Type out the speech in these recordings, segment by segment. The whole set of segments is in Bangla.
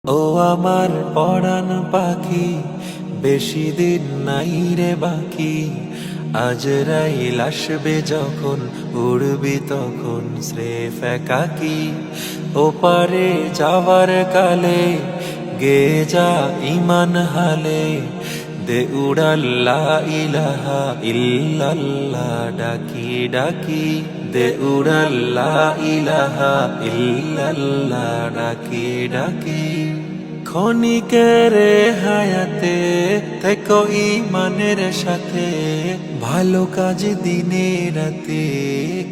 ও আমার পরাণ পাখি, বেশি দিন নাই রে বাকি। আজরাইল আসবে যখন, উড়বি তখন স্রেফ একাকী। ওপারে যাওয়ার কালে গে যা ইমান হালে, দে উড়াল্লা ইলাহা ইল্লাল্লাহ ডাকি ডাকি। দে উড়াল্লা ইলাহা ইল্লাল্লাহ ডাকি ডাকি। ক্ষণিকের হায়াতে থেকো ঈমানের সাথে, ভালো কাজ দিনে রাতে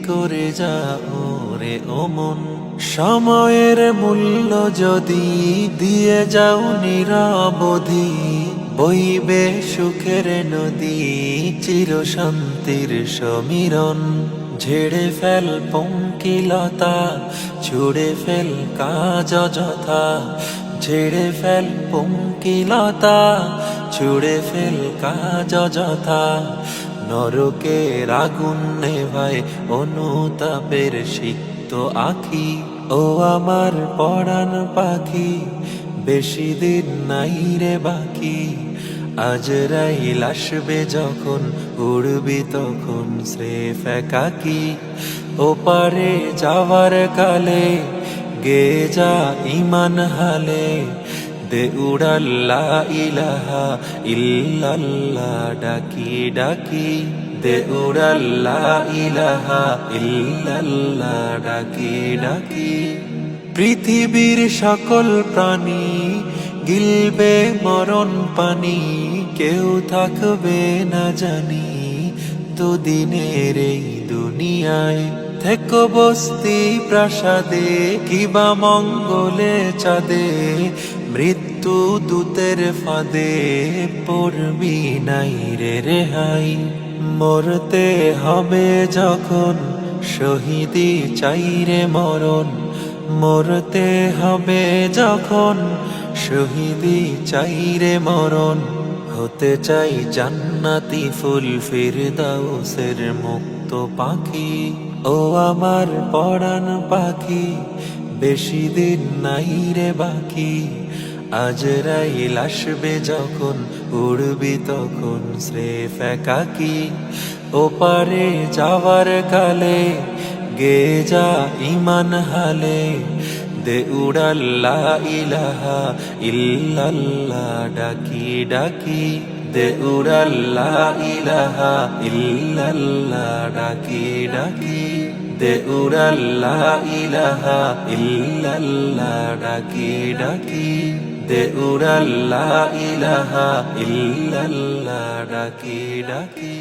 করে যাও রে ও মন। সময়ের মূল্য যদি দিয়ে যাও নিরবধি, বইবে সুখের নদী চির শান্তির সমীরণ। ঝেড়ে ফেল পঙ্কিলতা, ছুড়ে ফেল কাজ অযথা। ঝেড়ে ফেল পঙ্কিলতা, ছুড়ে ফেল কাজ অযথা। নরকের আগুন নেভায় অনুতাপের সিক্ত আখি। ও আমার পরাণ পাখি, বেশি দিন নাই রে বাকি। আজরাইল আসবে যখন, উড়বি তখন স্রেফ একাকী। ওপারে যাওয়ার কালে গে যা ইমান হালে, দে উড়াল্লা ইলাহা ইল্লাল্লাহ ডাকি ডাকি। দে উড়াল্লা ইলাহা ইল্লাল্লাহ ডাকি ডাকি। পৃথিবীর সকল প্রাণী গিলবে মরণ পানি, কেউ থাকবে না জানি দুদিনের এই দুনিয়ায়। থেকো বস্তি প্রাসাদে, কিবা মঙ্গলে চাঁদে, মৃত্যু দূতের ফাঁদে পড়বি নাই রে রেহাই। মরতে হবে যখন, শহীদি চাই রে মরণ। মরতে হবে যখন, শহীদি চাই রে মরণ। হতে চাই জান্নাতি ফুল ফিরদাউসের মুক্ত পাখি। ও আমার পরাণ পাখি, বেশি দিন নাই রে বাকি। আজরাইল আসবে যখন, উড়বি তখন স্রেফ একাকী। ওপারে যাওয়ার কালে গে যা ইমান হালে, দে উড়াল্লা ইলাহা ইল্লাল্লাহ ডাকি ডাকি। দে উড়াল্লা ইলাহা ইল্লাল্লাহ ডাকি ডাকি। দে উড়াল্লা ইলাহা ইল্লাল্লাহ ডাকি ডাকি। দে উড়াল্লা ইলাহা ইল্লাল্লাহ ডাকি ডাকি।